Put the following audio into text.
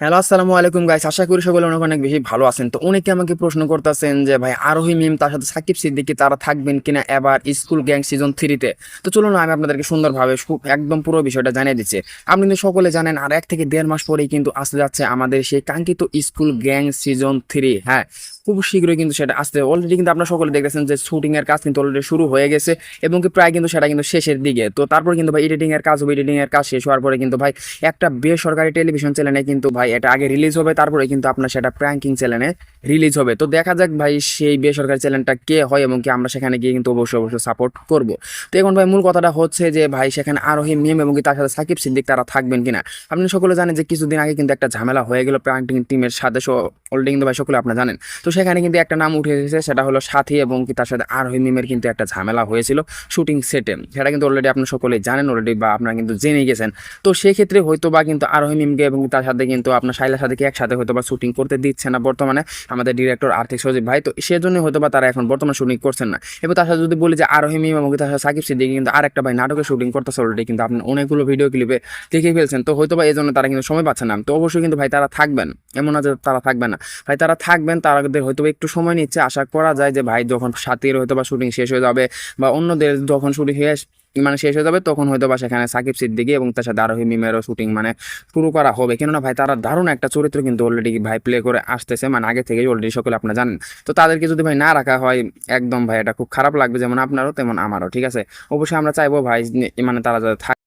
Hello, আসসালামু আলাইকুম guys. আশা করি সকলে অনেক অনেক বেশি ভালো আছেন। তো অনেকে আমাকে প্রশ্ন করতেছেন যে ভাই আরোহী মিম তার সাথে সাকিব সিদ্দিকী তারা থাকবেন কিনা এবার স্কুল গ্যাং সিজন 3-তে। তো চলুন আমি আপনাদেরকে সুন্দরভাবে একদম পুরো বিষয়টা জানিয়ে দিচ্ছি। আপনি কিন্তু সকলে জানেন আর 1 থেকে 1.5 মাস পরেই কিন্তু আসতে যাচ্ছে আমাদের সেই কাঙ্ক্ষিত স্কুল গ্যাং সিজন 3। হ্যাঁ, খুব শীঘ্রই কিন্তু সেটা আসতে অলরেডি কিন্তু আপনারা সকলে দেখতেছেন যে শুটিং এর কাজ কিন্তু অলরেডি শুরু হয়ে গেছে এবং কি প্রায় কিন্তু সেটা কিন্তু শেষের দিকে। তো তারপর কিন্তু ভাই এডিটিং এর কাজ হবে, এডিটিং এর কাজ শেষ হওয়ার পরে কিন্তু ভাই একটা বেসরকারি টেলিভিশন চ্যানেলে কিন্তু ভাই এটা আগে রিলিজ হবে, তারপরে কিন্তু আপনার সেটা প্র্যাঙ্কিং চ্যানেলে রিলিজ হবে। তো দেখা যাক ভাই সেই বেসরকারি চ্যানেলটা কে হয় এবং কি আমরা সেখানে গিয়ে কিন্তু অবশ্যই অবশ্যই সাপোর্ট করব। তো এখন ভাই মূল কথাটা হচ্ছে যে ভাই সেখানে আরোহী মিম এবং কি তার সাথে সাকিব সিদ্দিক তারা থাকবেন কিনা। আপনি সকলে জানেন যে কিছুদিন আগে কিন্তু একটা ঝামেলা হয়ে গেল প্র্যাঙ্কিং টিমের সাথে, অলরেডি কিন্তু ভাই সকলে আপনারা জানেন। তো সেখানে কিন্তু একটা নাম উঠে এসেছে, সেটা হলো সাথী এবং কি তার সাথে আরোহী মিমের কিন্তু একটা ঝামেলা হয়েছিল শুটিং সেটে। সেটা কিন্তু অলরেডি আপনারা সকলেই জানেন অলরেডি, বা আপনারা কিন্তু জেনে গেছেন। তো সেক্ষেত্রে হয়তো বা কিন্তু আরোহী মিমকে এবং তার সাথে কিন্তু আপনার শাইলার সাথে কি একসাথে হয়তো বা শুটিং করতে দিচ্ছে না বর্তমানে আমাদের ডিরেক্টর আর্থিক সজীব ভাই। তো সেজন্য হয়তো বা তারা এখন বর্তমানে শুটিং করছেন না। এবং তার সাথে যদি বলি যে আরোহী মিম এবং তার সাথে সাকিব সিদ্দিকী কিন্তু আরেকটা ভাই নাটকের শুটিং করতেছে অলরেডি, কিন্তু আপনি অনেকগুলো ভিডিও ক্লিপে দেখে ফেলছেন। তো হয়তো বা এই জন্য তারা কিন্তু সময় পাচ্ছে না। তো অবশ্যই কিন্তু ভাই তারা থাকবেন, এমন না যে তারা থাকবে না। ভাই তারা থাকবেন, তাদের হয়তো একটু সময় নিচ্ছে। আশা করা যায় যে ভাই যখন সাথীর হয়তো বা শুটিং শেষ হয়ে যাবে বা অন্যদের যখন শুটিং শেষ হয়ে যাবে তখন হয়তো বা সেখানে সাকিব সিদ্দিকী এবং তার সাথে আরোহী মিমেরও শুটিং শুরু করা হবে। কেননা ভাই তারা দারুণ একটা চরিত্র কিন্তু অলরেডি ভাই প্লে করে আসতেছে, আগে থেকেই অলরেডি সকলে আপনারা জানেন। তো তাদেরকে যদি ভাই না রাখা হয় একদম ভাই এটা খুব খারাপ লাগবে, যেমন আপনারও তেমন আমারও। ঠিক আছে, অবশ্যই আমরা চাইবো ভাই তারা যাতে